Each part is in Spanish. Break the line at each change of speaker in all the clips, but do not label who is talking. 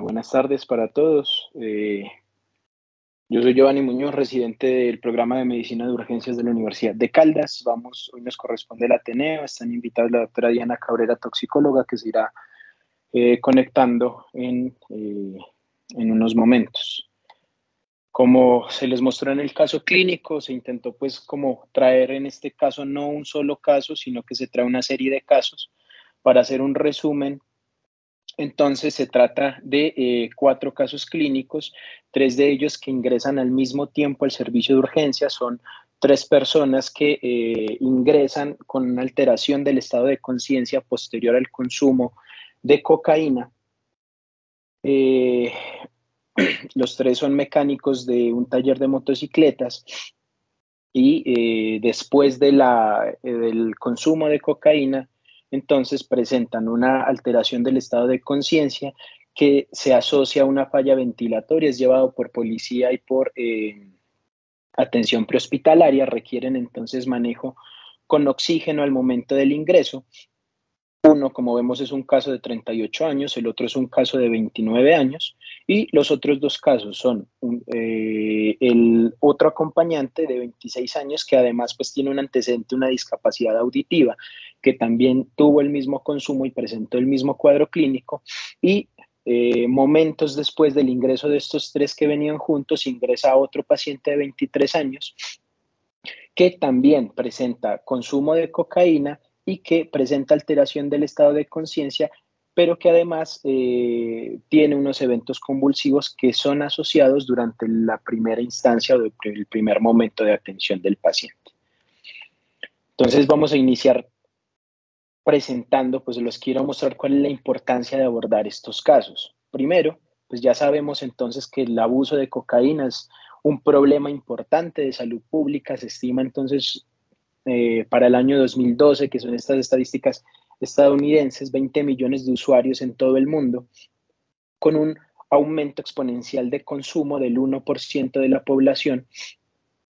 Buenas tardes para todos. Yo soy Giovanni Muñoz, residente del programa de Medicina de Urgencias de la Universidad de Caldas. Hoy nos corresponde el Ateneo. Están invitados la doctora Diana Cabrera, toxicóloga, que se irá conectando en unos momentos. Como se les mostró en el caso clínico, se intentó pues como traer en este caso no un solo caso, sino que se trae una serie de casos para hacer un resumen. Entonces se trata de 4 casos clínicos, 3 de ellos que ingresan al mismo tiempo al servicio de urgencia. Son 3 personas que ingresan con una alteración del estado de conciencia posterior al consumo de cocaína. Eh, los 3 son mecánicos de un taller de motocicletas y después del consumo de cocaína, entonces presentan una alteración del estado de conciencia que se asocia a una falla ventilatoria. Es llevado por policía y por atención prehospitalaria. Requieren entonces manejo con oxígeno al momento del ingreso. Uno, como vemos, es un caso de 38 años, el otro es un caso de 29 años y los otros 2 casos son el otro acompañante de 26 años que además pues tiene un antecedente, una discapacidad auditiva, que también tuvo el mismo consumo y presentó el mismo cuadro clínico y momentos después del ingreso de estos 3 que venían juntos, ingresa otro paciente de 23 años que también presenta consumo de cocaína y que presenta alteración del estado de conciencia, pero que además tiene unos eventos convulsivos que son asociados durante la primera instancia o el primer momento de atención del paciente. Entonces vamos a iniciar presentando, pues les quiero mostrar cuál es la importancia de abordar estos casos. Primero, pues ya sabemos entonces que el abuso de cocaína es un problema importante de salud pública. Se estima entonces para el año 2012, que son estas estadísticas estadounidenses, 20 millones de usuarios en todo el mundo, con un aumento exponencial de consumo del 1% de la población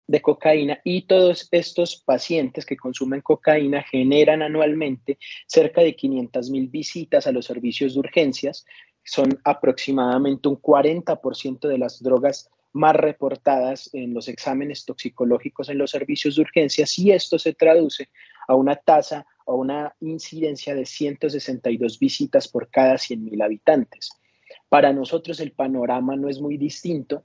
de cocaína, y todos estos pacientes que consumen cocaína generan anualmente cerca de 500,000 visitas a los servicios de urgencias. Son aproximadamente un 40% de las drogas más reportadas en los exámenes toxicológicos en los servicios de urgencias, y esto se traduce a una tasa o una incidencia de 162 visitas por cada 100,000 habitantes. Para nosotros el panorama no es muy distinto.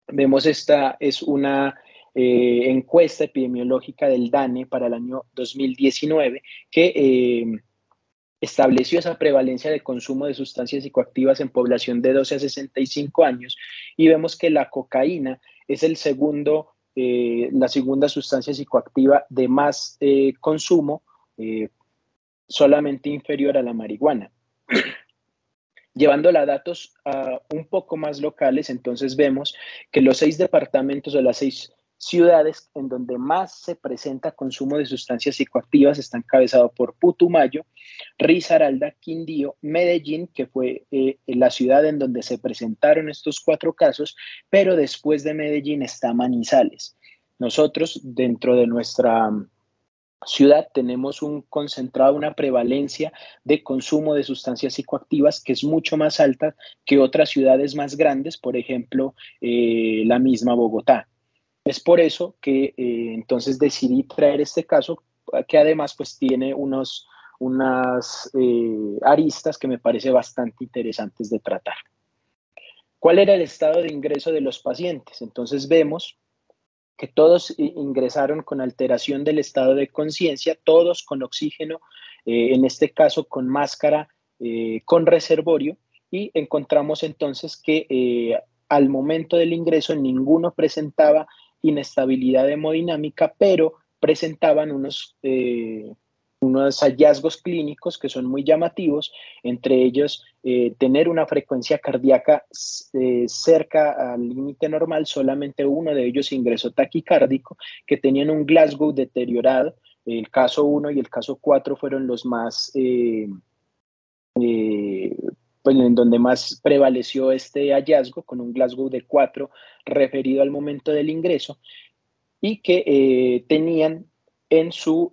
Vemos, esta es una encuesta epidemiológica del DANE para el año 2019 que estableció esa prevalencia de consumo de sustancias psicoactivas en población de 12 a 65 años, y vemos que la cocaína es la segunda sustancia psicoactiva de más consumo, solamente inferior a la marihuana. Llevándola a datos un poco más locales, entonces vemos que los 6 departamentos o las 6 ciudades en donde más se presenta consumo de sustancias psicoactivas están encabezados por Putumayo, Risaralda, Quindío, Medellín, que fue la ciudad en donde se presentaron estos 4 casos, pero después de Medellín está Manizales. Nosotros, dentro de nuestra ciudad, tenemos un concentrado, una prevalencia de consumo de sustancias psicoactivas que es mucho más alta que otras ciudades más grandes, por ejemplo, la misma Bogotá. Es por eso que entonces decidí traer este caso, que además pues tiene unas aristas que me parece bastante interesantes de tratar. ¿Cuál era el estado de ingreso de los pacientes? Entonces vemos que todos ingresaron con alteración del estado de conciencia, todos con oxígeno, en este caso con máscara, con reservorio, y encontramos entonces que al momento del ingreso ninguno presentaba inestabilidad hemodinámica, pero presentaban unos hallazgos clínicos que son muy llamativos, entre ellos tener una frecuencia cardíaca cerca al límite normal. Solamente uno de ellos ingresó taquicárdico, que tenían un Glasgow deteriorado. El caso 1 y el caso 4 fueron los más, pues en donde más prevaleció este hallazgo, con un Glasgow de 4 referido al momento del ingreso, y que tenían en su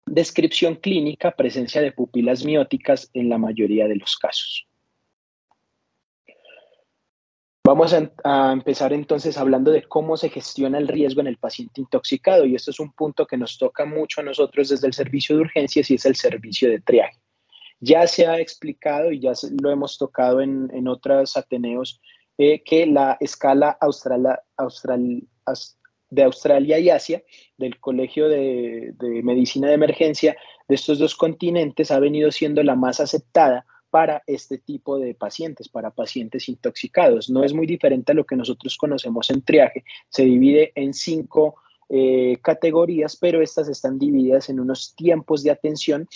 descripción clínica presencia de pupilas mióticas en la mayoría de los casos. Vamos a empezar entonces hablando de cómo se gestiona el riesgo en el paciente intoxicado, y esto es un punto que nos toca mucho a nosotros desde el servicio de urgencias, y es el servicio de triaje. Ya se ha explicado y ya lo hemos tocado en otros Ateneos, que la escala de Australia y Asia, del Colegio de Medicina de Emergencia de estos dos continentes, ha venido siendo la más aceptada para este tipo de pacientes, para pacientes intoxicados. No es muy diferente a lo que nosotros conocemos en triaje. Se divide en 5 categorías, pero estas están divididas en unos tiempos de atención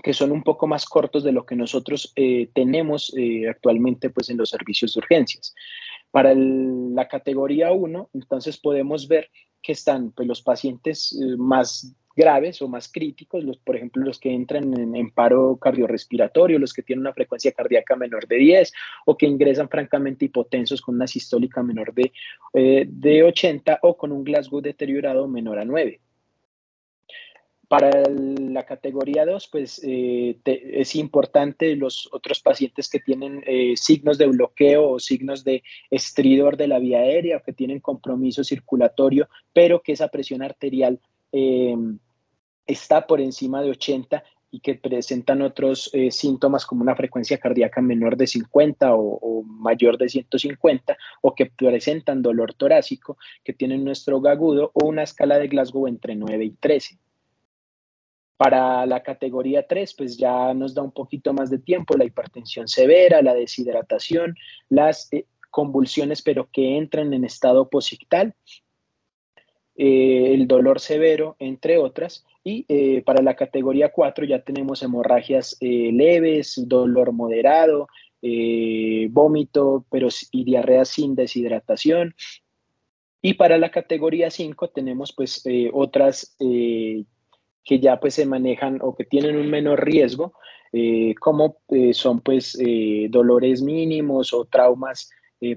que son un poco más cortos de lo que nosotros tenemos actualmente pues, en los servicios de urgencias. Para la categoría 1, entonces podemos ver que están pues, los pacientes más graves o más críticos, por ejemplo, los que entran en paro cardiorrespiratorio, los que tienen una frecuencia cardíaca menor de 10 o que ingresan francamente hipotensos con una sistólica menor de 80 o con un Glasgow deteriorado menor a 9. Para la categoría 2, pues es importante los otros pacientes que tienen signos de bloqueo o signos de estridor de la vía aérea o que tienen compromiso circulatorio, pero que esa presión arterial está por encima de 80 y que presentan otros síntomas como una frecuencia cardíaca menor de 50 o mayor de 150, o que presentan dolor torácico, que tienen un stroke agudo o una escala de Glasgow entre 9 y 13. Para la categoría 3, pues ya nos da un poquito más de tiempo, la hipertensión severa, la deshidratación, las convulsiones, pero que entran en estado posictal, el dolor severo, entre otras. Y para la categoría 4 ya tenemos hemorragias leves, dolor moderado, vómito y diarrea sin deshidratación. Y para la categoría 5 tenemos pues otras que ya pues se manejan o que tienen un menor riesgo, como son pues dolores mínimos o traumas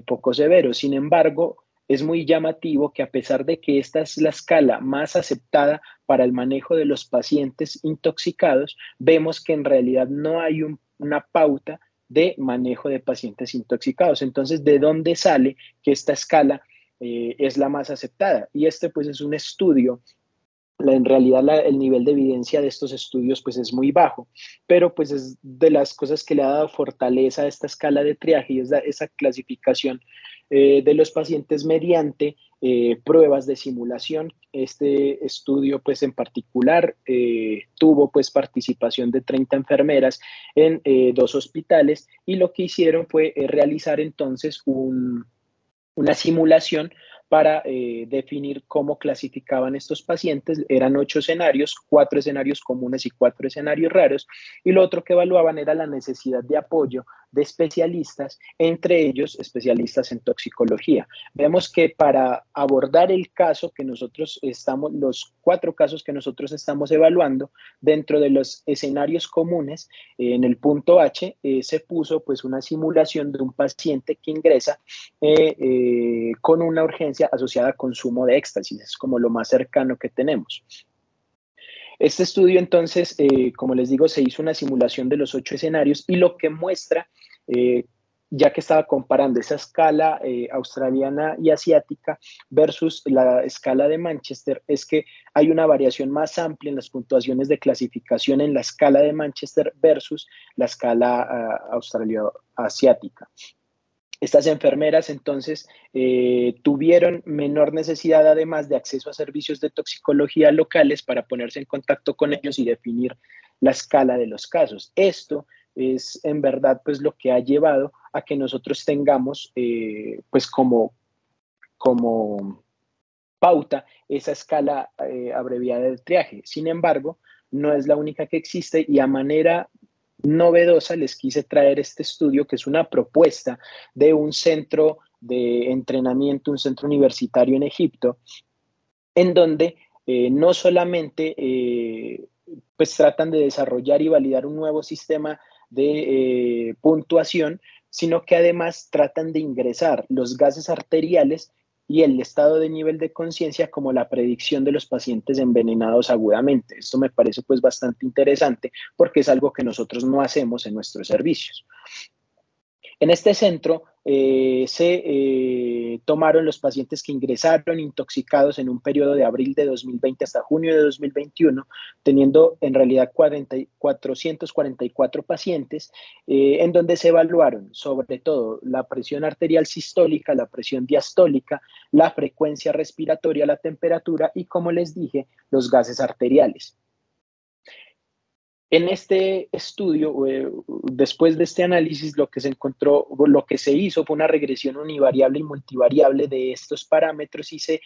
poco severos. Sin embargo, es muy llamativo que a pesar de que esta es la escala más aceptada para el manejo de los pacientes intoxicados, vemos que en realidad no hay una pauta de manejo de pacientes intoxicados. Entonces, ¿de dónde sale que esta escala es la más aceptada? Y este pues es un estudio. En realidad el nivel de evidencia de estos estudios pues es muy bajo, pero pues es de las cosas que le ha dado fortaleza a esta escala de triaje, y es esa clasificación de los pacientes mediante pruebas de simulación. Este estudio pues en particular tuvo pues participación de 30 enfermeras en 2 hospitales, y lo que hicieron fue realizar entonces una simulación para definir cómo clasificaban estos pacientes. Eran 8 escenarios, 4 escenarios comunes y 4 escenarios raros, y lo otro que evaluaban era la necesidad de apoyo de especialistas, entre ellos especialistas en toxicología. Vemos que para abordar el caso que nosotros los 4 casos que nosotros estamos evaluando, dentro de los escenarios comunes, en el punto H, se puso pues una simulación de un paciente que ingresa con una urgencia asociada a consumo de éxtasis. Es como lo más cercano que tenemos. Este estudio, entonces, como les digo, se hizo una simulación de los 8 escenarios, y lo que muestra, ya que estaba comparando esa escala australiana y asiática versus la escala de Manchester, es que hay una variación más amplia en las puntuaciones de clasificación en la escala de Manchester versus la escala australo-asiática. Estas enfermeras entonces tuvieron menor necesidad, además, de acceso a servicios de toxicología locales para ponerse en contacto con ellos y definir la escala de los casos. Esto es en verdad pues lo que ha llevado a que nosotros tengamos pues como pauta esa escala abreviada de triaje. Sin embargo, no es la única que existe, y a manera novedosa les quise traer este estudio, que es una propuesta de un centro de entrenamiento, un centro universitario en Egipto, en donde no solamente pues tratan de desarrollar y validar un nuevo sistema de puntuación, sino que además tratan de ingresar los gases arteriales y el estado de nivel de conciencia como la predicción de los pacientes envenenados agudamente. Esto me parece pues bastante interesante, porque es algo que nosotros no hacemos en nuestros servicios. En este centro se tomaron los pacientes que ingresaron intoxicados en un periodo de abril de 2020 hasta junio de 2021, teniendo en realidad 444 pacientes, en donde se evaluaron sobre todo la presión arterial sistólica, la presión diastólica, la frecuencia respiratoria, la temperatura y, como les dije, los gases arteriales. En este estudio, después de este análisis, lo que se encontró, lo que se hizo fue una regresión univariable y multivariable de estos parámetros y se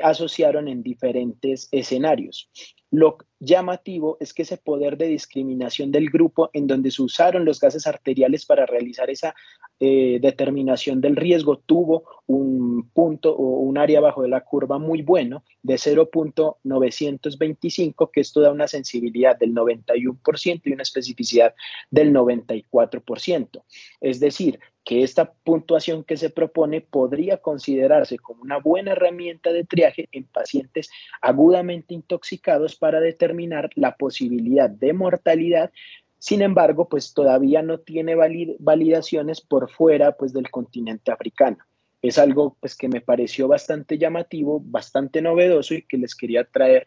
asociaron en diferentes escenarios. Lo llamativo es que ese poder de discriminación del grupo en donde se usaron los gases arteriales para realizar esa determinación del riesgo tuvo un punto o un área bajo de la curva muy bueno de 0.925, que esto da una sensibilidad del 91% y una especificidad del 94%. Es decir, que esta puntuación que se propone podría considerarse como una buena herramienta de triaje en pacientes agudamente intoxicados para determinar la posibilidad de mortalidad. Sin embargo, pues todavía no tiene validaciones por fuera pues, del continente africano. Es algo pues, que me pareció bastante llamativo, bastante novedoso y que les quería traer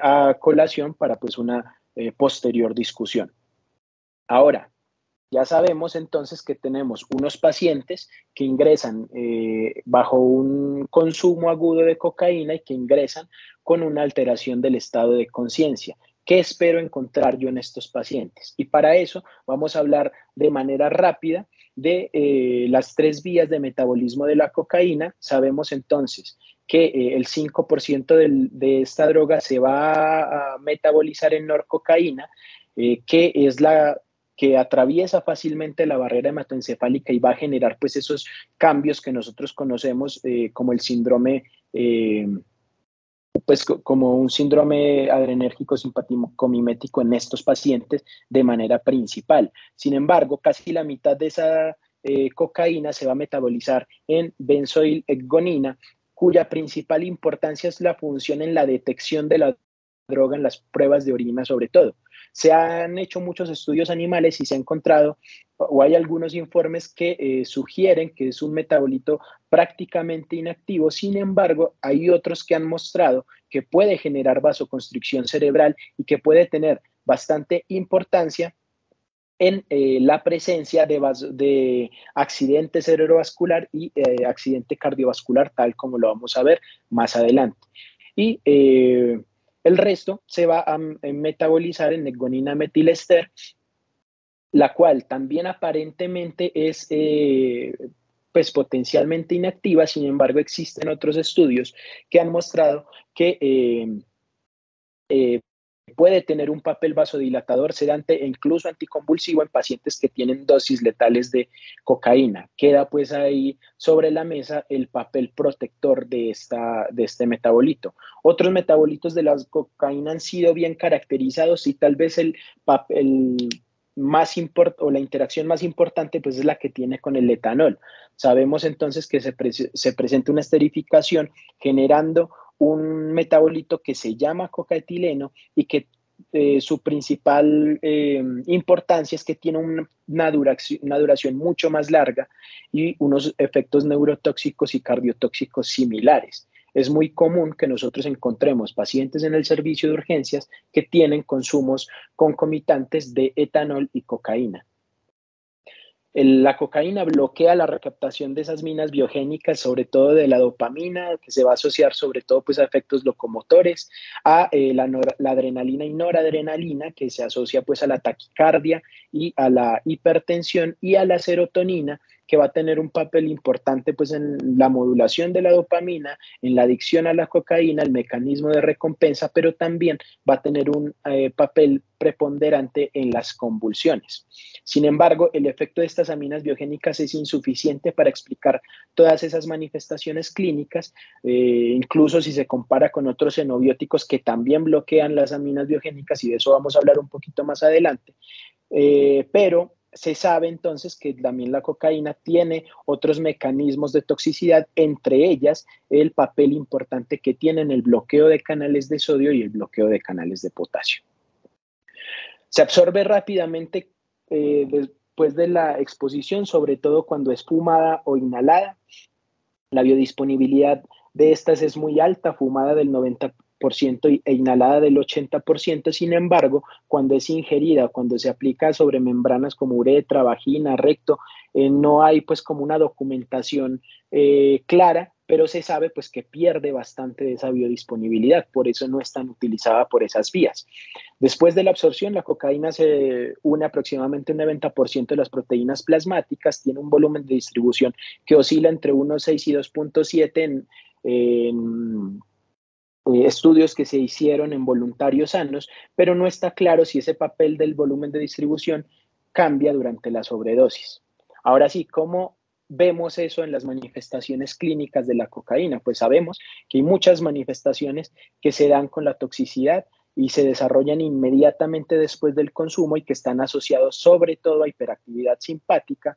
a colación para pues, una posterior discusión. Ahora, ya sabemos entonces que tenemos unos pacientes que ingresan bajo un consumo agudo de cocaína y que ingresan con una alteración del estado de conciencia. ¿Qué espero encontrar yo en estos pacientes? Y para eso vamos a hablar de manera rápida de las 3 vías de metabolismo de la cocaína. Sabemos entonces que el 5% de esta droga se va a metabolizar en norcocaína, que es la que atraviesa fácilmente la barrera hematoencefálica y va a generar pues esos cambios que nosotros conocemos como el síndrome, pues como un síndrome adrenérgico simpático-mimético en estos pacientes de manera principal. Sin embargo, casi la mitad de esa cocaína se va a metabolizar en benzoilgonina, cuya principal importancia es la función en la detección de la droga en las pruebas de orina sobre todo. Se han hecho muchos estudios animales y se ha encontrado, o hay algunos informes que sugieren que es un metabolito prácticamente inactivo. Sin embargo, hay otros que han mostrado que puede generar vasoconstricción cerebral y que puede tener bastante importancia en la presencia de accidente cerebrovascular y accidente cardiovascular, tal como lo vamos a ver más adelante. Y el resto se va a metabolizar en negonina metilester, la cual también aparentemente es pues potencialmente inactiva. Sin embargo, existen otros estudios que han mostrado que puede tener un papel vasodilatador, sedante e incluso anticonvulsivo en pacientes que tienen dosis letales de cocaína. Queda pues ahí sobre la mesa el papel protector de este metabolito. Otros metabolitos de la cocaína han sido bien caracterizados y tal vez el más o la interacción más importante pues es la que tiene con el etanol. Sabemos entonces que se presenta una esterificación generando un metabolito que se llama cocaetileno y que su principal importancia es que tiene una duración mucho más larga y unos efectos neurotóxicos y cardiotóxicos similares. Es muy común que nosotros encontremos pacientes en el servicio de urgencias que tienen consumos concomitantes de etanol y cocaína. La cocaína bloquea la recaptación de esas minas biogénicas, sobre todo de la dopamina, que se va a asociar sobre todo pues, a efectos locomotores, a la adrenalina y noradrenalina, que se asocia pues, a la taquicardia y a la hipertensión, y a la serotonina, que va a tener un papel importante pues, en la modulación de la dopamina, en la adicción a la cocaína, el mecanismo de recompensa, pero también va a tener un papel preponderante en las convulsiones. Sin embargo, el efecto de estas aminas biogénicas es insuficiente para explicar todas esas manifestaciones clínicas, incluso si se compara con otros xenobióticos que también bloquean las aminas biogénicas, y de eso vamos a hablar un poquito más adelante. Pero se sabe entonces que también la cocaína tiene otros mecanismos de toxicidad, entre ellas el papel importante que tienen el bloqueo de canales de sodio y el bloqueo de canales de potasio. Se absorbe rápidamente después de la exposición, sobre todo cuando es fumada o inhalada. La biodisponibilidad de estas es muy alta, fumada del 90% e inhalada del 80%. Sin embargo, cuando es ingerida, cuando se aplica sobre membranas como uretra, vagina, recto, no hay pues como una documentación clara, pero se sabe pues que pierde bastante de esa biodisponibilidad, por eso no es tan utilizada por esas vías. Después de la absorción, la cocaína se une aproximadamente un 90% de las proteínas plasmáticas, tiene un volumen de distribución que oscila entre 1,6 y 2,7 en estudios que se hicieron en voluntarios sanos, pero no está claro si ese papel del volumen de distribución cambia durante la sobredosis. Ahora sí, ¿cómo vemos eso en las manifestaciones clínicas de la cocaína? Pues sabemos que hay muchas manifestaciones que se dan con la toxicidad y se desarrollan inmediatamente después del consumo y que están asociados sobre todo a hiperactividad simpática,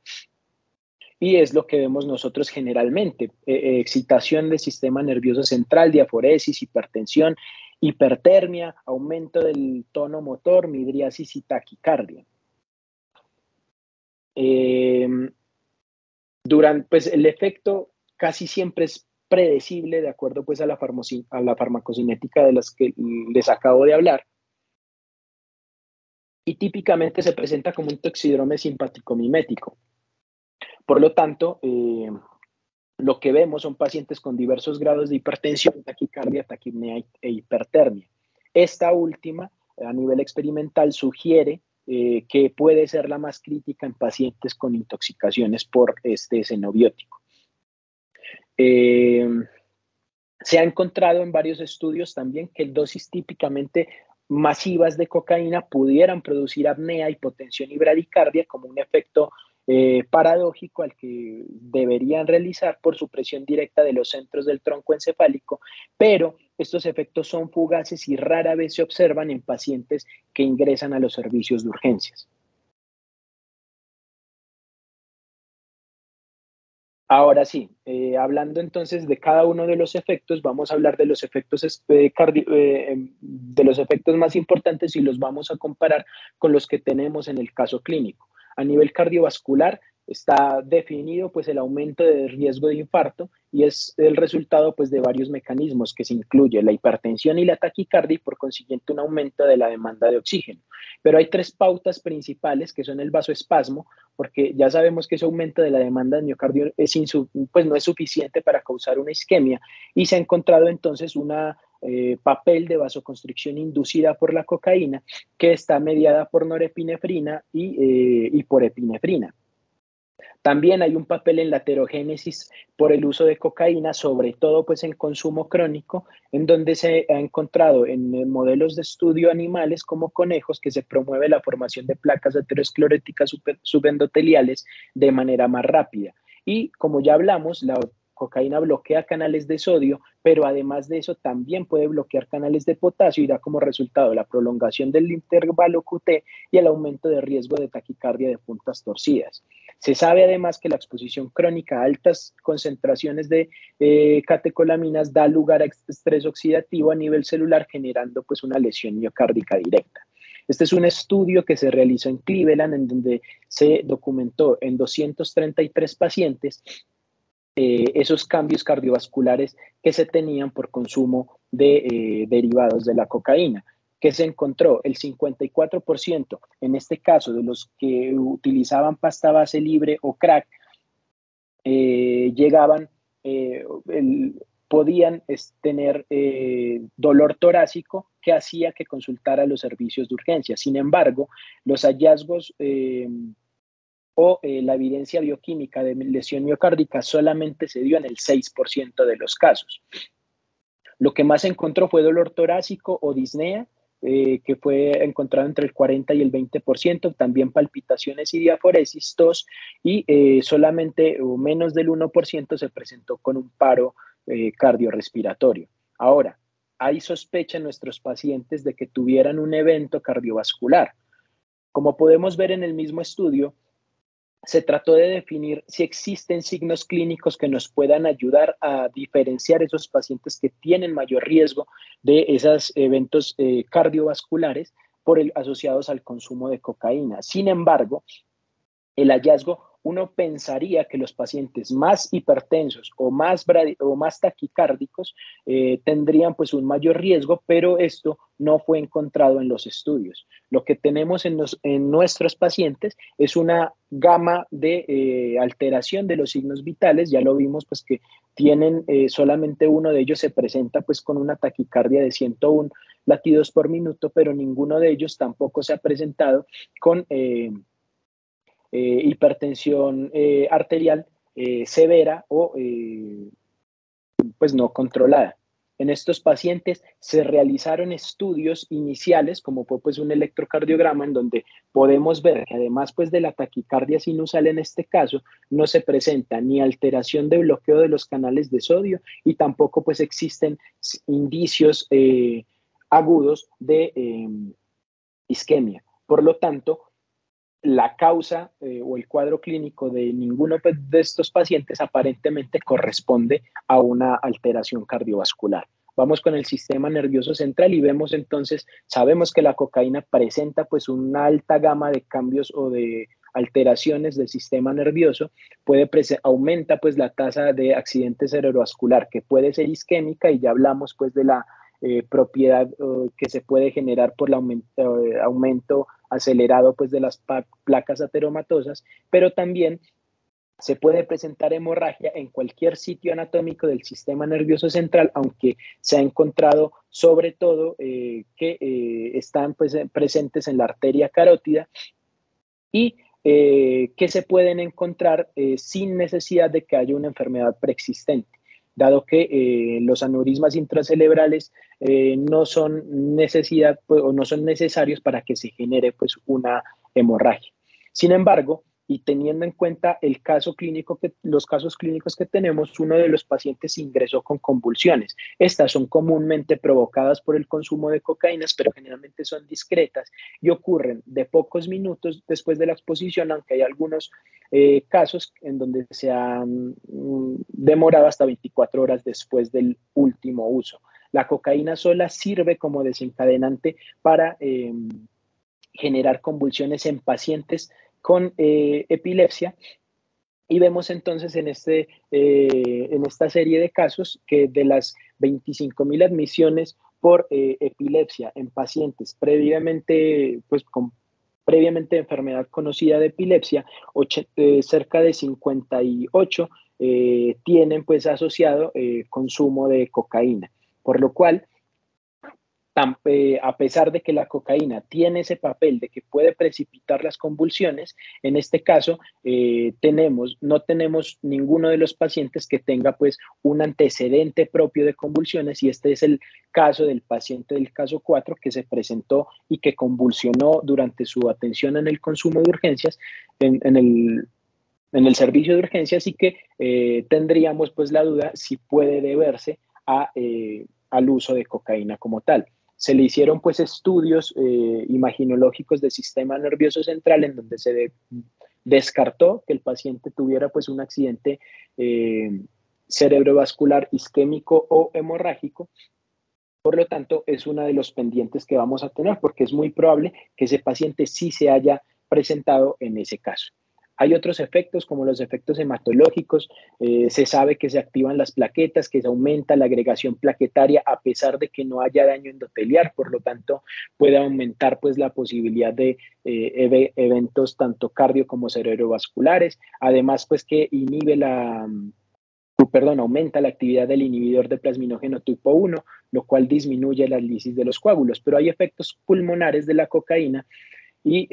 y es lo que vemos nosotros generalmente: excitación del sistema nervioso central, diaforesis, hipertensión, hipertermia, aumento del tono motor, midriasis y taquicardia. Eh, pues el efecto casi siempre es predecible de acuerdo pues a la farmacocinética de las que les acabo de hablar, y típicamente se presenta como un toxidrome simpático mimético. Por lo tanto, lo que vemos son pacientes con diversos grados de hipertensión, taquicardia, taquipnea e hipertermia. Esta última, a nivel experimental, sugiere que puede ser la más crítica en pacientes con intoxicaciones por este xenobiótico. Se ha encontrado en varios estudios también que dosis típicamente masivas de cocaína pudieran producir apnea, hipotensión y bradicardia como un efecto paradójico al que deberían realizar por supresión directa de los centros del tronco encefálico, pero estos efectos son fugaces y rara vez se observan en pacientes que ingresan a los servicios de urgencias. Ahora sí, hablando entonces de cada uno de los efectos, vamos a hablar de los efectos, de los efectos más importantes y los vamos a comparar con los que tenemos en el caso clínico. A nivel cardiovascular está definido pues el aumento de riesgo de infarto, y es el resultado pues de varios mecanismos que se incluye la hipertensión y la taquicardia y por consiguiente un aumento de la demanda de oxígeno. Pero hay tres pautas principales que son el vasoespasmo, porque ya sabemos que ese aumento de la demanda de miocardio pues no es suficiente para causar una isquemia, y se ha encontrado entonces una papel de vasoconstricción inducida por la cocaína que está mediada por norepinefrina y por epinefrina. También hay un papel en la aterogénesis por el uso de cocaína, sobre todo pues en consumo crónico, en donde se ha encontrado en modelos de estudio animales como conejos que se promueve la formación de placas ateroscleróticas subendoteliales de manera más rápida. Y como ya hablamos, la cocaína bloquea canales de sodio, pero además de eso también puede bloquear canales de potasio y da como resultado la prolongación del intervalo QT y el aumento de riesgo de taquicardia de puntas torcidas. Se sabe además que la exposición crónica a altas concentraciones de catecolaminas da lugar a estrés oxidativo a nivel celular, generando pues una lesión miocárdica directa. Este es un estudio que se realizó en Cleveland, en donde se documentó en 233 pacientes esos cambios cardiovasculares que se tenían por consumo de derivados de la cocaína, que se encontró el 54% en este caso de los que utilizaban pasta base libre o crack, llegaban, podían tener dolor torácico que hacía que consultara los servicios de urgencia. Sin embargo, los hallazgos la evidencia bioquímica de lesión miocárdica solamente se dio en el 6% de los casos. Lo que más se encontró fue dolor torácico o disnea, que fue encontrado entre el 40 y el 20%, también palpitaciones y diaforesis, tos, y solamente o menos del 1% se presentó con un paro cardiorrespiratorio. Ahora, hay sospecha en nuestros pacientes de que tuvieran un evento cardiovascular. Como podemos ver en el mismo estudio, se trató de definir si existen signos clínicos que nos puedan ayudar a diferenciar esos pacientes que tienen mayor riesgo de esos eventos cardiovasculares asociados al consumo de cocaína. Sin embargo, el hallazgo, uno pensaría que los pacientes más hipertensos o más taquicárdicos tendrían pues un mayor riesgo, pero esto no fue encontrado en los estudios. Lo que tenemos en nuestros pacientes es una gama de alteración de los signos vitales. Ya lo vimos pues que tienen solamente uno de ellos se presenta pues con una taquicardia de 101 latidos por minuto, pero ninguno de ellos tampoco se ha presentado con hipertensión arterial severa o pues no controlada. En estos pacientes se realizaron estudios iniciales, como fue pues un electrocardiograma, en donde podemos ver que además pues de la taquicardia sinusal en este caso, no se presenta ni alteración de bloqueo de los canales de sodio y tampoco pues existen indicios agudos de isquemia. Por lo tanto, la causa o el cuadro clínico de ninguno de estos pacientes aparentemente corresponde a una alteración cardiovascular. Vamos con el sistema nervioso central y vemos entonces, sabemos que la cocaína presenta pues una alta gama de cambios o de alteraciones del sistema nervioso, aumenta pues la tasa de accidente cerebrovascular que puede ser isquémica y ya hablamos pues de la propiedad que se puede generar por el aumento acelerado pues de las placas ateromatosas, pero también se puede presentar hemorragia en cualquier sitio anatómico del sistema nervioso central, aunque se ha encontrado sobre todo que están pues, presentes en la arteria carótida y que se pueden encontrar sin necesidad de que haya una enfermedad preexistente, dado que los aneurismas intracerebrales no son necesidad pues, o no son necesarios para que se genere pues, una hemorragia. Sin embargo, y teniendo en cuenta los casos clínicos que tenemos, uno de los pacientes ingresó con convulsiones. Estas son comúnmente provocadas por el consumo de cocaínas, pero generalmente son discretas y ocurren de pocos minutos después de la exposición, aunque hay algunos casos en donde se han demorado hasta 24 horas después del último uso. La cocaína sola sirve como desencadenante para generar convulsiones en pacientes con epilepsia y vemos entonces en esta serie de casos que de las 25,000 admisiones por epilepsia en pacientes previamente, pues, con previamente enfermedad conocida de epilepsia, cerca de 58 tienen pues asociado consumo de cocaína, por lo cual a pesar de que la cocaína tiene ese papel de que puede precipitar las convulsiones, en este caso no tenemos ninguno de los pacientes que tenga pues un antecedente propio de convulsiones y este es el caso del paciente del caso 4 que se presentó y que convulsionó durante su atención en el consumo de urgencias en el servicio de urgencias y que tendríamos pues la duda si puede deberse al uso de cocaína como tal. Se le hicieron pues estudios imaginológicos del sistema nervioso central en donde se descartó que el paciente tuviera pues un accidente cerebrovascular isquémico o hemorrágico. Por lo tanto, es uno de los pendientes que vamos a tener porque es muy probable que ese paciente sí se haya presentado en ese caso. Hay otros efectos como los efectos hematológicos, se sabe que se activan las plaquetas, que se aumenta la agregación plaquetaria a pesar de que no haya daño endotelial, por lo tanto puede aumentar pues la posibilidad de eventos tanto cardio como cerebrovasculares, además pues que aumenta la actividad del inhibidor de plasminógeno tipo 1, lo cual disminuye la lisis de los coágulos, pero hay efectos pulmonares de la cocaína y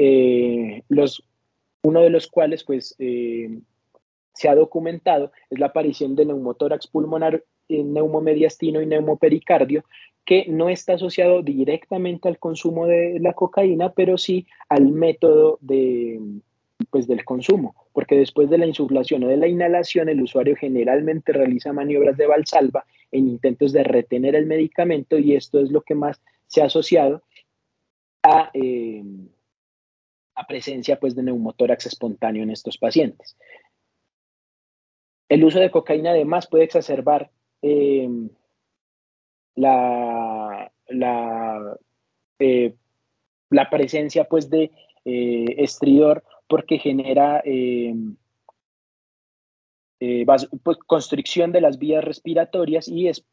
uno de los cuales pues se ha documentado es la aparición de neumotórax pulmonar, neumomediastino y neumopericardio, que no está asociado directamente al consumo de la cocaína, pero sí al método del consumo, porque después de la insuflación o de la inhalación, el usuario generalmente realiza maniobras de valsalva en intentos de retener el medicamento y esto es lo que más se ha asociado a presencia pues, de neumotórax espontáneo en estos pacientes. El uso de cocaína además puede exacerbar la presencia pues, de estridor porque genera pues, constricción de las vías respiratorias y es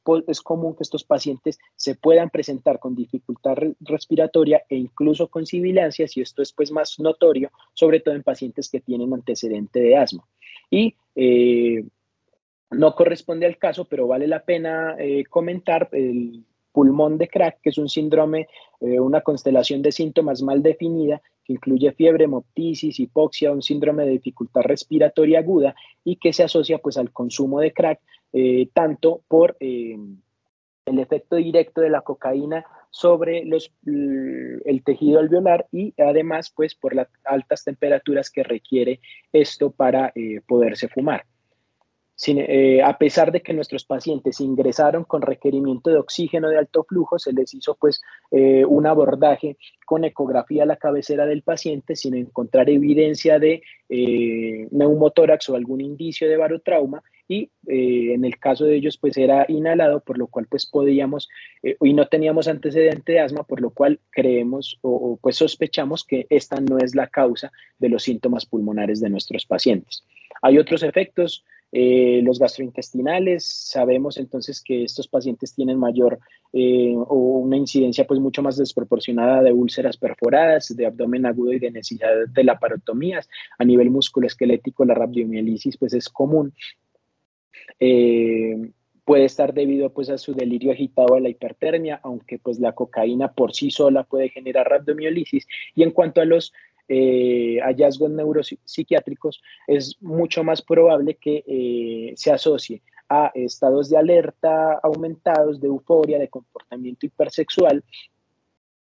común que estos pacientes se puedan presentar con dificultad respiratoria e incluso con sibilancias, y esto es pues más notorio, sobre todo en pacientes que tienen antecedente de asma. Y no corresponde al caso, pero vale la pena comentar el pulmón de Crack, que es un síndrome, una constelación de síntomas mal definida, que incluye fiebre, hemoptisis, hipoxia, un síndrome de dificultad respiratoria aguda y que se asocia pues al consumo de crack, tanto por el efecto directo de la cocaína sobre el tejido alveolar y además pues por las altas temperaturas que requiere esto para poderse fumar. A pesar de que nuestros pacientes ingresaron con requerimiento de oxígeno de alto flujo, se les hizo pues un abordaje con ecografía a la cabecera del paciente sin encontrar evidencia de neumotórax o algún indicio de barotrauma, y en el caso de ellos pues era inhalado, por lo cual pues podíamos y no teníamos antecedente de asma, por lo cual creemos o pues sospechamos que esta no es la causa de los síntomas pulmonares de nuestros pacientes. Hay otros efectos. Los gastrointestinales, sabemos entonces que estos pacientes tienen mayor o una incidencia pues mucho más desproporcionada de úlceras perforadas, de abdomen agudo y de necesidad de laparotomías. A nivel musculoesquelético, la rabdomiolisis pues es común. Puede estar debido pues a su delirio agitado, a la hipertermia, aunque pues la cocaína por sí sola puede generar rabdomiolisis. Y en cuanto a los hallazgos neuropsiquiátricos, es mucho más probable que se asocie a estados de alerta aumentados, de euforia, de comportamiento hipersexual,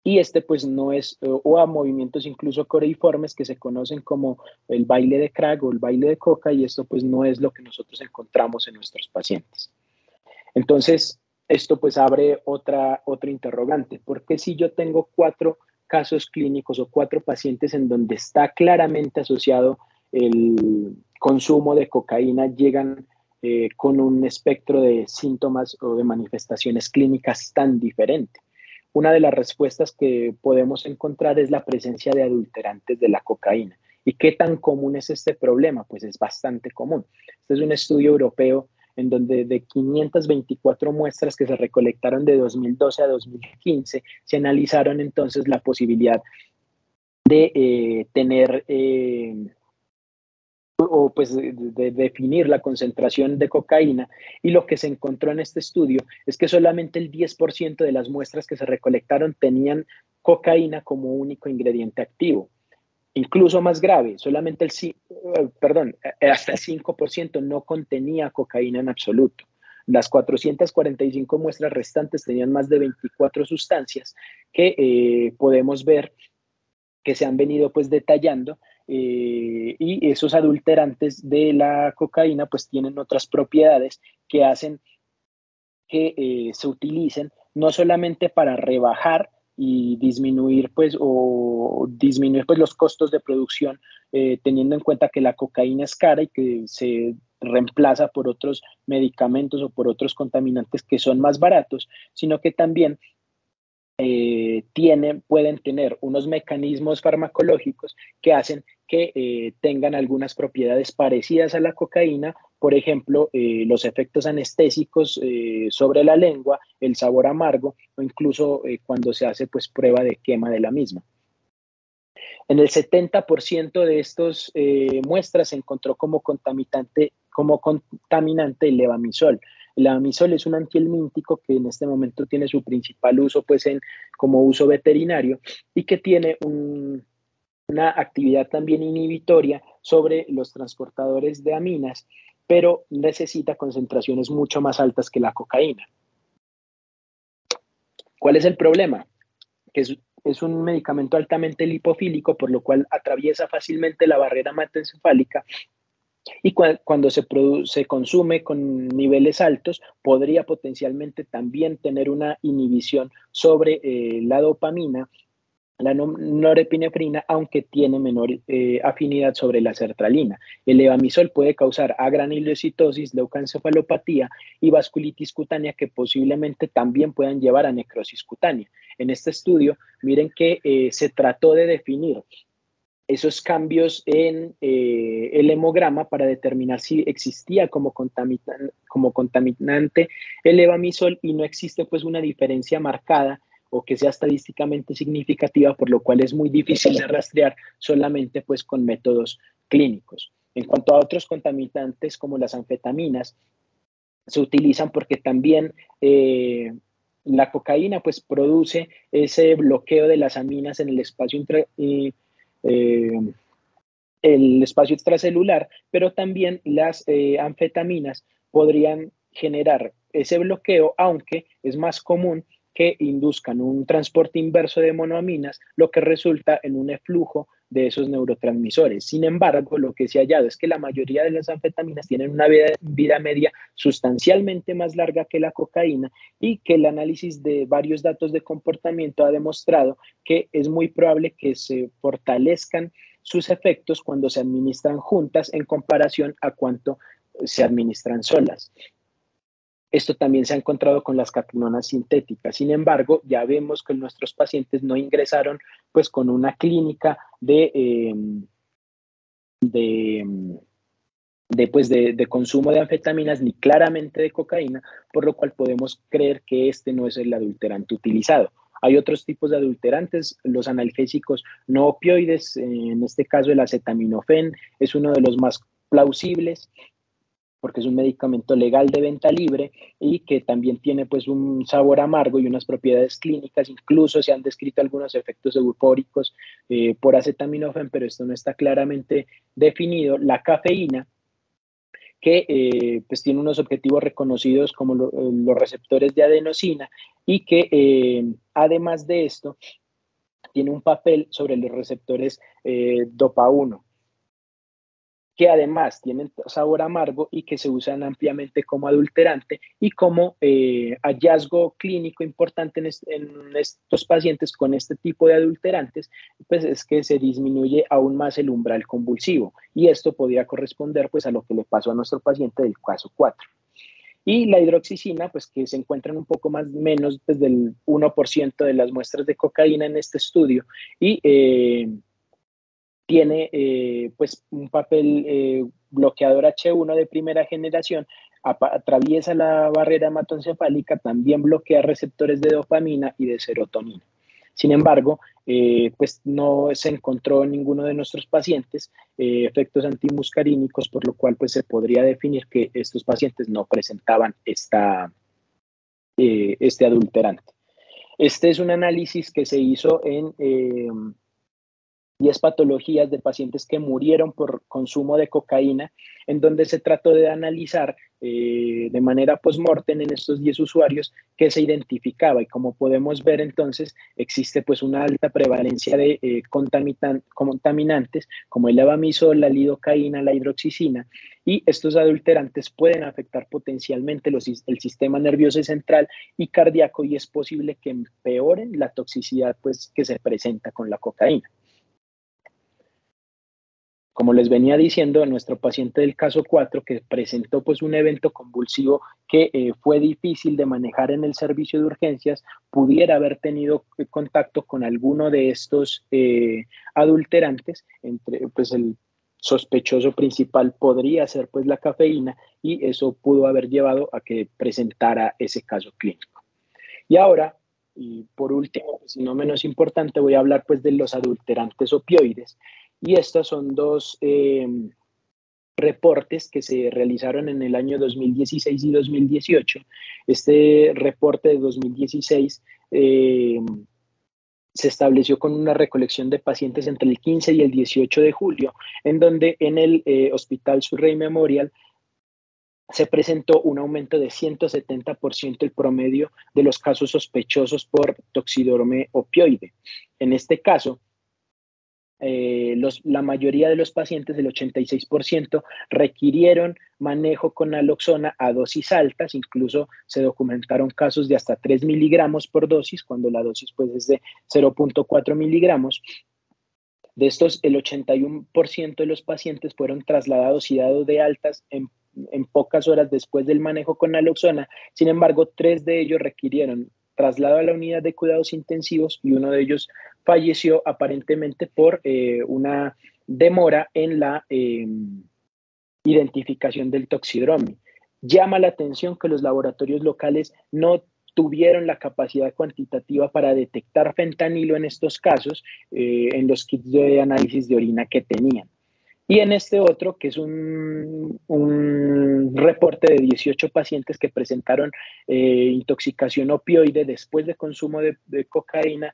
y pues no es, o a movimientos incluso coreiformes que se conocen como el baile de crack o el baile de coca, y esto pues no es lo que nosotros encontramos en nuestros pacientes. Entonces, esto pues abre otra interrogante. ¿Por qué si yo tengo 4 casos clínicos o 4 pacientes en donde está claramente asociado el consumo de cocaína, llegan con un espectro de síntomas o de manifestaciones clínicas tan diferente? Una de las respuestas que podemos encontrar es la presencia de adulterantes de la cocaína. ¿Y qué tan común es este problema? Pues es bastante común. Este es un estudio europeo en donde de 524 muestras que se recolectaron de 2012 a 2015, se analizaron entonces la posibilidad de tener o pues de definir la concentración de cocaína, y lo que se encontró en este estudio es que solamente el 10% de las muestras que se recolectaron tenían cocaína como único ingrediente activo. Incluso más grave, solamente hasta el 5% no contenía cocaína en absoluto. Las 445 muestras restantes tenían más de 24 sustancias que podemos ver que se han venido pues detallando, y esos adulterantes de la cocaína pues tienen otras propiedades que hacen que se utilicen no solamente para rebajar y disminuir pues los costos de producción, teniendo en cuenta que la cocaína es cara y que se reemplaza por otros medicamentos o por otros contaminantes que son más baratos, sino que también pueden tener unos mecanismos farmacológicos que hacen que tengan algunas propiedades parecidas a la cocaína, por ejemplo, los efectos anestésicos sobre la lengua, el sabor amargo, o incluso cuando se hace pues prueba de quema de la misma. En el 70% de estas muestras se encontró como contaminante el levamisol. El levamisol es un antihelmíntico que en este momento tiene su principal uso pues como uso veterinario, y que tiene una actividad también inhibitoria sobre los transportadores de aminas, pero necesita concentraciones mucho más altas que la cocaína. ¿Cuál es el problema? Que es un medicamento altamente lipofílico, por lo cual atraviesa fácilmente la barrera hematoencefálica, y cuando se consume con niveles altos podría potencialmente también tener una inhibición sobre la dopamina, la norepinefrina, aunque tiene menor afinidad sobre la sertralina. El levamisol puede causar agranulocitosis, leucoencefalopatía y vasculitis cutánea, que posiblemente también puedan llevar a necrosis cutánea. En este estudio, miren que se trató de definir esos cambios en el hemograma para determinar si existía como contaminante el levamisol y no existe pues una diferencia marcada o que sea estadísticamente significativa, por lo cual es muy difícil de rastrear solamente pues con métodos clínicos. En cuanto a otros contaminantes como las anfetaminas, se utilizan porque también la cocaína pues produce ese bloqueo de las aminas en eh, el espacio extracelular, pero también las anfetaminas podrían generar ese bloqueo, aunque es más común que induzcan un transporte inverso de monoaminas, lo que resulta en un eflujo de esos neurotransmisores. Sin embargo, lo que se ha hallado es que la mayoría de las anfetaminas tienen una vida media sustancialmente más larga que la cocaína y que el análisis de varios datos de comportamiento ha demostrado que es muy probable que se fortalezcan sus efectos cuando se administran juntas en comparación a cuánto se administran solas. Esto también se ha encontrado con las catenonas sintéticas. Sin embargo, ya vemos que nuestros pacientes no ingresaron pues con una clínica de, de consumo de anfetaminas ni claramente de cocaína, por lo cual podemos creer que este no es el adulterante utilizado. Hay otros tipos de adulterantes, los analgésicos no opioides, en este caso el acetaminofén es uno de los más plausibles porque es un medicamento legal de venta libre y que también tiene pues un sabor amargo y unas propiedades clínicas, incluso se han descrito algunos efectos eufóricos por acetaminofén, pero esto no está claramente definido. La cafeína, que pues tiene unos objetivos reconocidos como los receptores de adenosina y que además de esto tiene un papel sobre los receptores dopa 1 que además tienen sabor amargo y que se usan ampliamente como adulterante y como hallazgo clínico importante en estos pacientes con este tipo de adulterantes, pues es que se disminuye aún más el umbral convulsivo y esto podría corresponder pues a lo que le pasó a nuestro paciente del caso 4. Y la hidroxicina, pues que se encuentran un poco más menos pues, del 1% de las muestras de cocaína en este estudio y tiene pues un papel bloqueador H1 de primera generación, atraviesa la barrera hematoencefálica, también bloquea receptores de dopamina y de serotonina. Sin embargo, pues no se encontró en ninguno de nuestros pacientes efectos antimuscarínicos, por lo cual pues se podría definir que estos pacientes no presentaban este adulterante. Este es un análisis que se hizo en 10 patologías de pacientes que murieron por consumo de cocaína, en donde se trató de analizar de manera post-mortem en estos 10 usuarios que se identificaba. Y como podemos ver entonces, existe pues una alta prevalencia de contaminantes como el levamisol, la lidocaína, la hidroxicina, y estos adulterantes pueden afectar potencialmente el sistema nervioso central y cardíaco y es posible que empeoren la toxicidad pues, que se presenta con la cocaína. Como les venía diciendo, nuestro paciente del caso 4 que presentó pues un evento convulsivo que fue difícil de manejar en el servicio de urgencias, pudiera haber tenido contacto con alguno de estos adulterantes, entre pues el sospechoso principal podría ser pues la cafeína y eso pudo haber llevado a que presentara ese caso clínico. Y ahora, y por último, si no menos importante, voy a hablar pues de los adulterantes opioides. Y estos son dos reportes que se realizaron en el año 2016 y 2018. Este reporte de 2016 se estableció con una recolección de pacientes entre el 15 y el 18 de julio, en donde en el Hospital Surrey Memorial se presentó un aumento de 170% el promedio de los casos sospechosos por toxidrome opioide. En este caso, la mayoría de los pacientes, el 86%, requirieron manejo con naloxona a dosis altas, incluso se documentaron casos de hasta 3 miligramos por dosis, cuando la dosis pues, es de 0.4 miligramos. De estos, el 81% de los pacientes fueron trasladados y dados de altas en pocas horas después del manejo con naloxona. Sin embargo, 3 de ellos requirieron traslado a la unidad de cuidados intensivos y uno de ellos falleció aparentemente por una demora en la identificación del toxidromio. Llama la atención que los laboratorios locales no tuvieron la capacidad cuantitativa para detectar fentanilo en estos casos, en los kits de análisis de orina que tenían. Y en este otro, que es un reporte de 18 pacientes que presentaron intoxicación opioide después de consumo de cocaína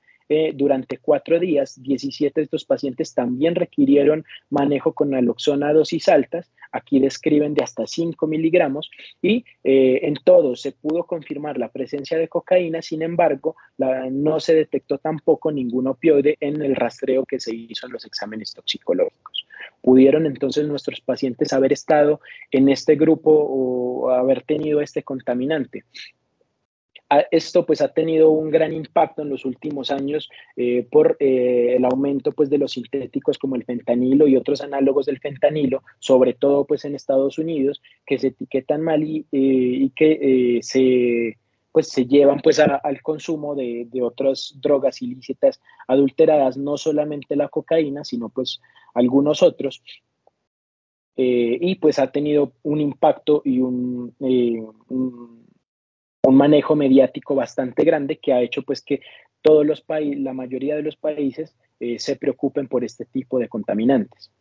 durante 4 días, 17 de estos pacientes también requirieron manejo con naloxona a dosis altas, aquí describen de hasta 5 miligramos, y en todos se pudo confirmar la presencia de cocaína. Sin embargo, no se detectó tampoco ningún opioide en el rastreo que se hizo en los exámenes toxicológicos. ¿Pudieron entonces nuestros pacientes haber estado en este grupo o haber tenido este contaminante? Esto pues ha tenido un gran impacto en los últimos años por el aumento pues de los sintéticos como el fentanilo y otros análogos del fentanilo, sobre todo pues en Estados Unidos, que se etiquetan mal y que se llevan pues al consumo de otras drogas ilícitas adulteradas, no solamente la cocaína, sino pues algunos otros. Y pues ha tenido un impacto y un manejo mediático bastante grande que ha hecho pues que todos los países, la mayoría de los países se preocupen por este tipo de contaminantes.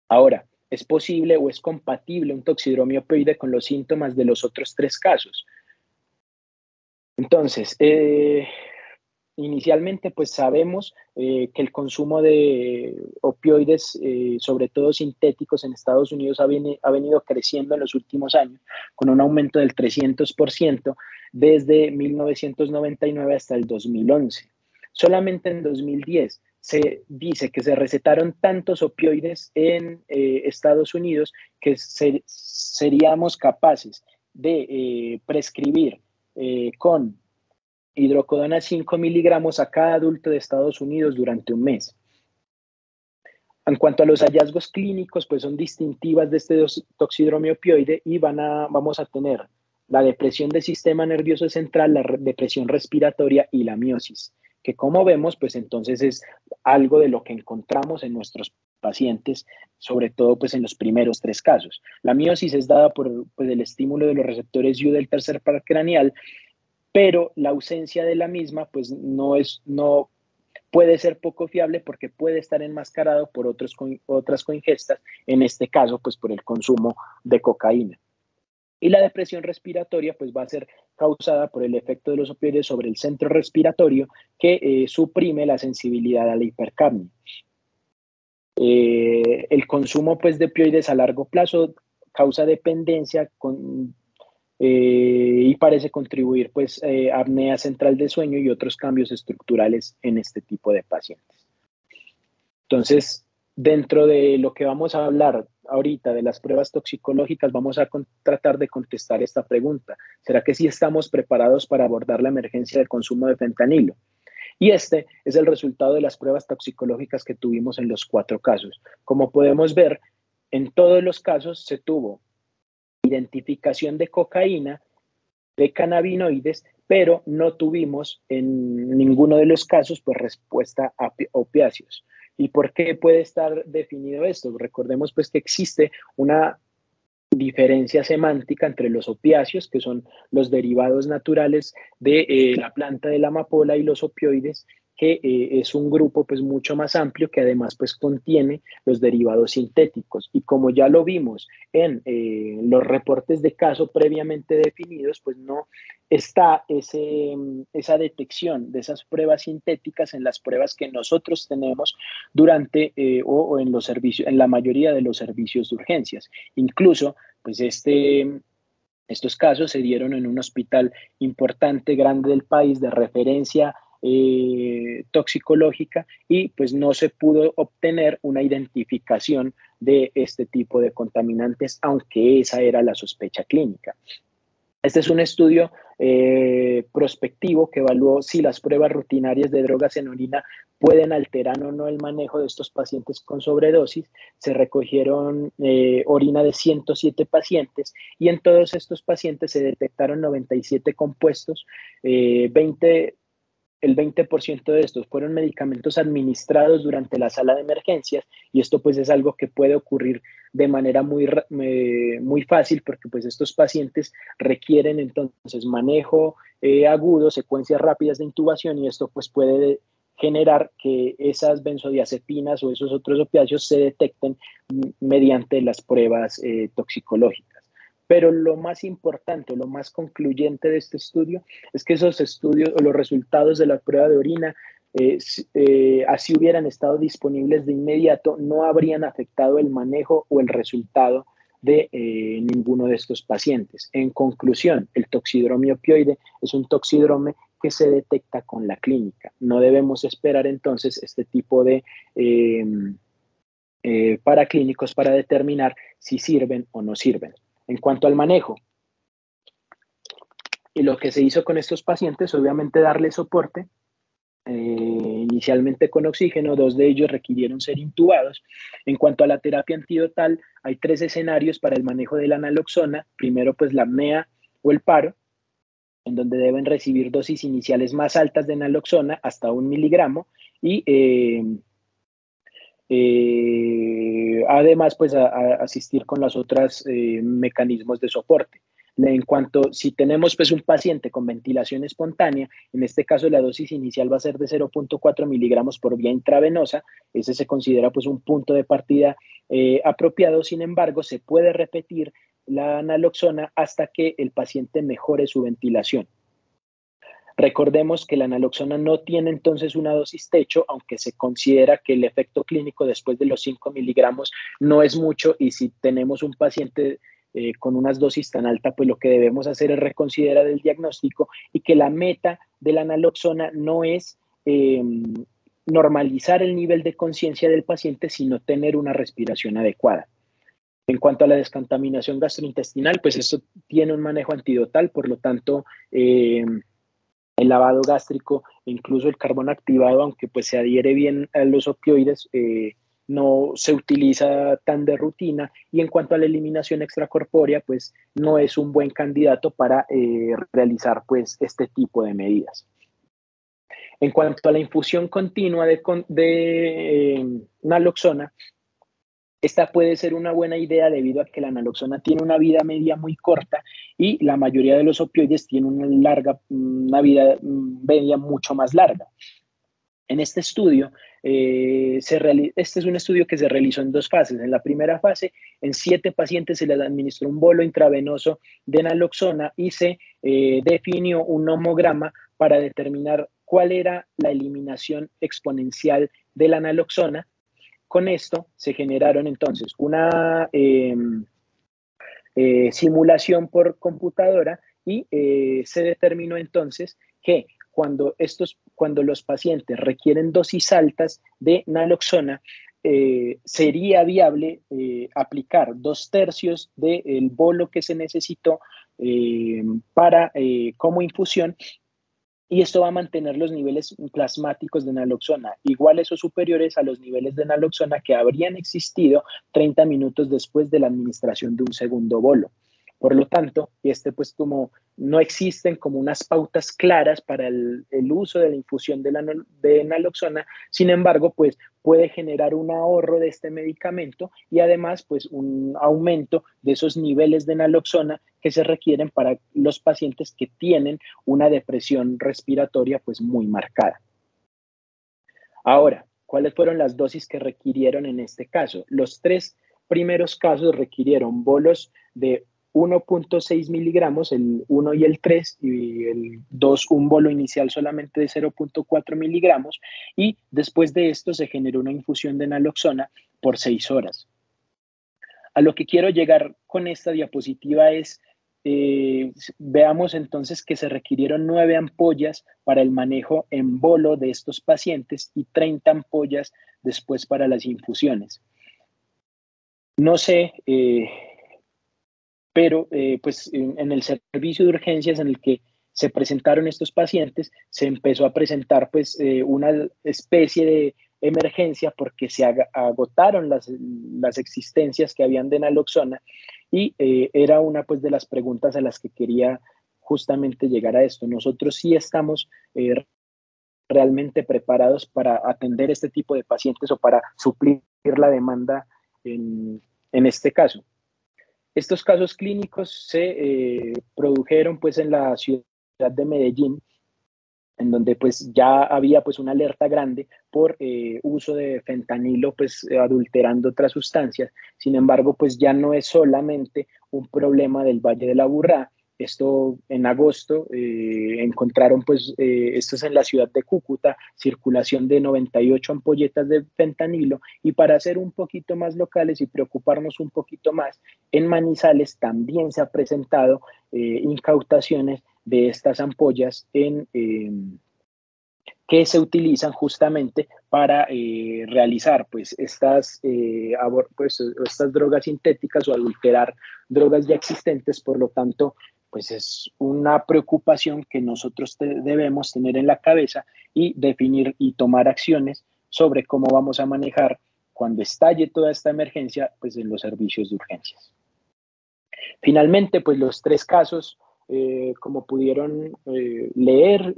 Ahora, ¿es posible o es compatible un toxidromio opioide con los síntomas de los otros 3 casos? Entonces, inicialmente pues sabemos que el consumo de opioides, sobre todo sintéticos en Estados Unidos, ha venido creciendo en los últimos años con un aumento del 300% desde 1999 hasta el 2011. Solamente en 2010 se dice que se recetaron tantos opioides en Estados Unidos que seríamos capaces de prescribir con hidrocodona 5 miligramos a cada adulto de Estados Unidos durante un mes. En cuanto a los hallazgos clínicos, pues son distintivas de este toxidromio opioide y vamos a tener la depresión del sistema nervioso central, la depresión respiratoria y la miosis, que como vemos, pues entonces es algo de lo que encontramos en nuestros pacientes, sobre todo pues en los primeros 3 casos. La miosis es dada por pues, el estímulo de los receptores U del tercer par craneal, pero la ausencia de la misma pues no puede ser poco fiable porque puede estar enmascarado por otras coingestas, en este caso pues por el consumo de cocaína. Y la depresión respiratoria pues va a ser causada por el efecto de los opioides sobre el centro respiratorio que suprime la sensibilidad a la hipercapnia. El consumo pues de opioides a largo plazo causa dependencia y parece contribuir pues apnea central de sueño y otros cambios estructurales en este tipo de pacientes. Entonces, dentro de lo que vamos a hablar ahorita de las pruebas toxicológicas, vamos a tratar de contestar esta pregunta. ¿Será que sí estamos preparados para abordar la emergencia de consumo de fentanilo? Y este es el resultado de las pruebas toxicológicas que tuvimos en los 4 casos. Como podemos ver, en todos los casos se tuvo identificación de cocaína, de cannabinoides, pero no tuvimos en ninguno de los casos pues respuesta a opiáceos. ¿Y por qué puede estar definido esto? Recordemos pues que existe una diferencia semántica entre los opiáceos, que son los derivados naturales de la planta de la amapola, y los opioides, que es un grupo pues mucho más amplio que además pues contiene los derivados sintéticos. Y como ya lo vimos en los reportes de caso previamente definidos, pues no está esa detección de esas pruebas sintéticas en las pruebas que nosotros tenemos durante o en los servicios, en la mayoría de los servicios de urgencias. Incluso pues estos casos se dieron en un hospital importante, grande del país, de referencia toxicológica, y pues no se pudo obtener una identificación de este tipo de contaminantes, aunque esa era la sospecha clínica. Este es un estudio prospectivo que evaluó si las pruebas rutinarias de drogas en orina pueden alterar o no el manejo de estos pacientes con sobredosis. Se recogieron orina de 107 pacientes y en todos estos pacientes se detectaron 97 compuestos, 20 el 20% de estos fueron medicamentos administrados durante la sala de emergencias y esto pues es algo que puede ocurrir de manera muy fácil porque pues estos pacientes requieren entonces manejo agudo, secuencias rápidas de intubación y esto pues puede generar que esas benzodiazepinas o esos otros opiáceos se detecten mediante las pruebas toxicológicas. Pero lo más importante, lo más concluyente de este estudio es que esos estudios o los resultados de la prueba de orina, así hubieran estado disponibles de inmediato, no habrían afectado el manejo o el resultado de ninguno de estos pacientes. En conclusión, el toxidrome opioide es un toxidrome que se detecta con la clínica. No debemos esperar entonces este tipo de paraclínicos para determinar si sirven o no sirven. En cuanto al manejo, y lo que se hizo con estos pacientes, obviamente darle soporte, inicialmente con oxígeno, 2 de ellos requirieron ser intubados. En cuanto a la terapia antidotal, hay 3 escenarios para el manejo de la naloxona. Primero, pues la apnea o el paro, en donde deben recibir dosis iniciales más altas de naloxona, hasta 1 miligramo, y además, pues asistir con los otros mecanismos de soporte. En cuanto, si tenemos pues un paciente con ventilación espontánea, en este caso la dosis inicial va a ser de 0.4 miligramos por vía intravenosa, ese se considera pues un punto de partida apropiado, sin embargo, se puede repetir la naloxona hasta que el paciente mejore su ventilación. Recordemos que la naloxona no tiene entonces una dosis techo, aunque se considera que el efecto clínico después de los 5 miligramos no es mucho y si tenemos un paciente con unas dosis tan altas, pues lo que debemos hacer es reconsiderar el diagnóstico y que la meta de la naloxona no es normalizar el nivel de conciencia del paciente, sino tener una respiración adecuada. En cuanto a la descontaminación gastrointestinal, pues eso tiene un manejo antidotal, por lo tanto, el lavado gástrico, incluso el carbón activado, aunque pues se adhiere bien a los opioides, no se utiliza tan de rutina. Y en cuanto a la eliminación extracorpórea, pues no es un buen candidato para realizar pues este tipo de medidas. En cuanto a la infusión continua de naloxona, esta puede ser una buena idea debido a que la naloxona tiene una vida media muy corta y la mayoría de los opioides tienen una vida media mucho más larga. En este estudio, este es un estudio que se realizó en 2 fases. En la primera fase, en 7 pacientes se les administró un bolo intravenoso de naloxona y se definió un homograma para determinar cuál era la eliminación exponencial de la naloxona. Con esto se generaron entonces una simulación por computadora y se determinó entonces que cuando los pacientes requieren dosis altas de naloxona, sería viable aplicar 2/3 del bolo que se necesitó como infusión y esto va a mantener los niveles plasmáticos de naloxona iguales o superiores a los niveles de naloxona que habrían existido 30 minutos después de la administración de un segundo bolo. Por lo tanto, pues como no existen como unas pautas claras para el uso de la infusión de naloxona, sin embargo, pues puede generar un ahorro de este medicamento y además pues un aumento de esos niveles de naloxona que se requieren para los pacientes que tienen una depresión respiratoria pues muy marcada. Ahora, ¿cuáles fueron las dosis que requirieron en este caso? Los 3 primeros casos requirieron bolos de 1.6 miligramos, el 1 y el 3, y el 2 un bolo inicial solamente de 0.4 miligramos, y después de esto se generó una infusión de naloxona por 6 horas. A lo que quiero llegar con esta diapositiva es, veamos entonces que se requirieron 9 ampollas para el manejo en bolo de estos pacientes y 30 ampollas después para las infusiones. No sé pero pues en el servicio de urgencias en el que se presentaron estos pacientes, se empezó a presentar pues una especie de emergencia porque se agotaron las existencias que habían de naloxona y era una pues de las preguntas a las que quería justamente llegar a esto. Nosotros sí estamos realmente preparados para atender este tipo de pacientes o para suplir la demanda en este caso. Estos casos clínicos se produjeron pues en la ciudad de Medellín, en donde pues ya había pues una alerta grande por uso de fentanilo pues adulterando otras sustancias. Sin embargo, pues ya no es solamente un problema del Valle de la Aburrá. Esto en agosto encontraron pues, esto es en la ciudad de Cúcuta, circulación de 98 ampolletas de fentanilo y para ser un poquito más locales y preocuparnos un poquito más, en Manizales también se ha presentado incautaciones de estas ampollas que se utilizan justamente para realizar pues estas drogas sintéticas o adulterar drogas ya existentes. Por lo tanto, pues es una preocupación que nosotros debemos tener en la cabeza y definir y tomar acciones sobre cómo vamos a manejar cuando estalle toda esta emergencia pues en los servicios de urgencias. Finalmente, pues los tres casos, como pudieron leer,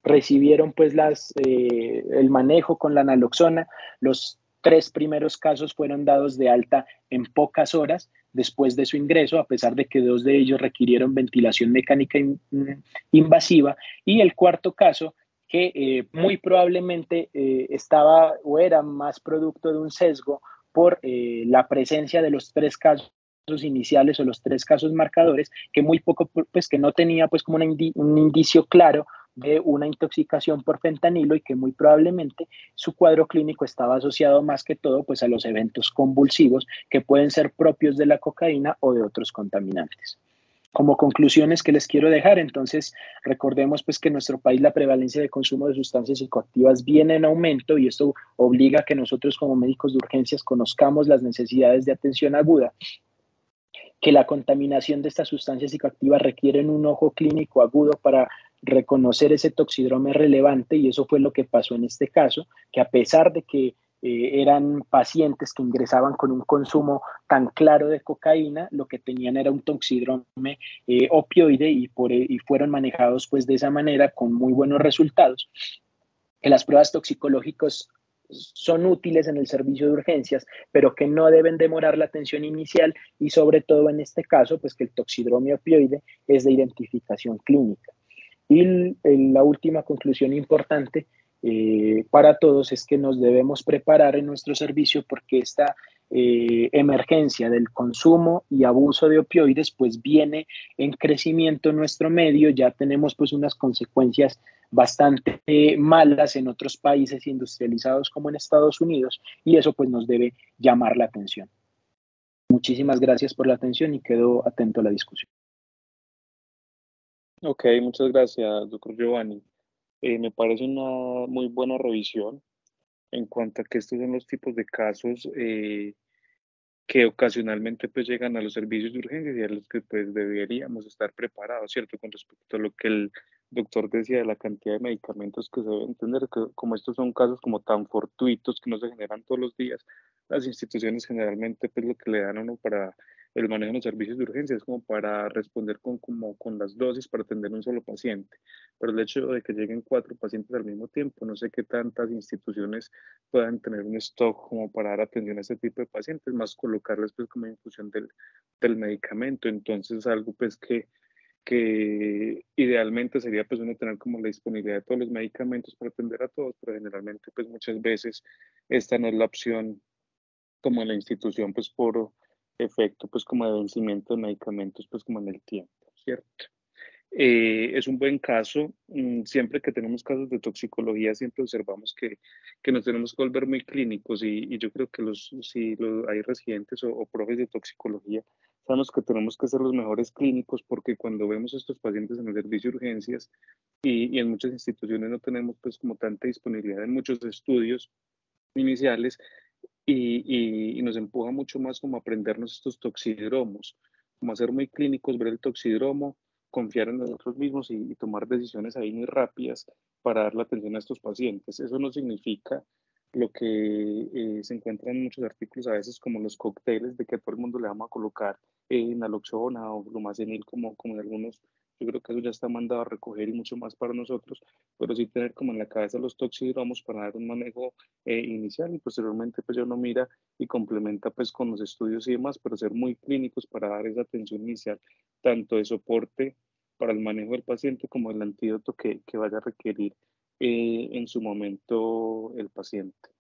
recibieron pues el manejo con la naloxona. Los tres primeros casos fueron dados de alta en pocas horas después de su ingreso, a pesar de que dos de ellos requirieron ventilación mecánica invasiva. Y el cuarto caso, que muy probablemente estaba o era más producto de un sesgo por la presencia de los tres casos iniciales o los tres casos marcadores, que muy poco, pues que no tenía pues como un indicio claro de una intoxicación por fentanilo y que muy probablemente su cuadro clínico estaba asociado más que todo pues a los eventos convulsivos que pueden ser propios de la cocaína o de otros contaminantes. Como conclusiones que les quiero dejar, entonces recordemos pues que en nuestro país la prevalencia de consumo de sustancias psicoactivas viene en aumento y esto obliga a que nosotros como médicos de urgencias conozcamos las necesidades de atención aguda, que la contaminación de estas sustancias psicoactivas requieren un ojo clínico agudo para reconocer ese toxidrome relevante y eso fue lo que pasó en este caso, que a pesar de que eran pacientes que ingresaban con un consumo tan claro de cocaína, lo que tenían era un toxidrome opioide y fueron manejados pues de esa manera con muy buenos resultados. Que las pruebas toxicológicas son útiles en el servicio de urgencias, pero que no deben demorar la atención inicial y sobre todo en este caso, pues que el toxidrome opioide es de identificación clínica. Y la última conclusión importante para todos es que nos debemos preparar en nuestro servicio porque esta emergencia del consumo y abuso de opioides pues viene en crecimiento en nuestro medio. Ya tenemos pues unas consecuencias bastante malas en otros países industrializados como en Estados Unidos y eso pues nos debe llamar la atención. Muchísimas gracias por la atención y quedo atento a la discusión.
Ok, muchas gracias, doctor Giovanni. Me parece una muy buena revisión en cuanto a que estos son los tipos de casos que ocasionalmente pues llegan a los servicios de urgencias y a los que pues deberíamos estar preparados, ¿cierto? Con respecto a lo que el doctor decía de la cantidad de medicamentos que se deben tener, que como estos son casos como tan fortuitos que no se generan todos los días, las instituciones generalmente pues lo que le dan a uno para el manejo de los servicios de urgencia es como para responder con las dosis para atender un solo paciente. Pero el hecho de que lleguen cuatro pacientes al mismo tiempo, no sé qué tantas instituciones puedan tener un stock como para dar atención a este tipo de pacientes, más colocarles pues como infusión del medicamento. Entonces algo pues que idealmente sería pues uno tener como la disponibilidad de todos los medicamentos para atender a todos, pero generalmente pues muchas veces esta no es la opción como en la institución pues por efecto pues como de vencimiento de medicamentos pues como en el tiempo, ¿cierto? Es un buen caso. Siempre que tenemos casos de toxicología, siempre observamos que nos tenemos que volver muy clínicos y yo creo que si hay residentes o profes de toxicología, sabemos que tenemos que ser los mejores clínicos porque cuando vemos a estos pacientes en el servicio de urgencias y en muchas instituciones no tenemos pues como tanta disponibilidad en muchos estudios iniciales y nos empuja mucho más como a aprendernos estos toxidromos. como a ser muy clínicos, ver el toxidromo, confiar en nosotros mismos y tomar decisiones ahí muy rápidas para dar la atención a estos pacientes. Eso no significa lo que se encuentra en muchos artículos a veces como los cócteles de que a todo el mundo le vamos a colocar naloxona o flumazenil como en algunos, yo creo que eso ya está mandado a recoger y mucho más para nosotros, pero sí tener como en la cabeza los toxidromos para dar un manejo inicial y posteriormente pues ya uno mira y complementa pues con los estudios y demás, pero ser muy clínicos para dar esa atención inicial, tanto de soporte para el manejo del paciente como el antídoto que vaya a requerir en su momento el paciente.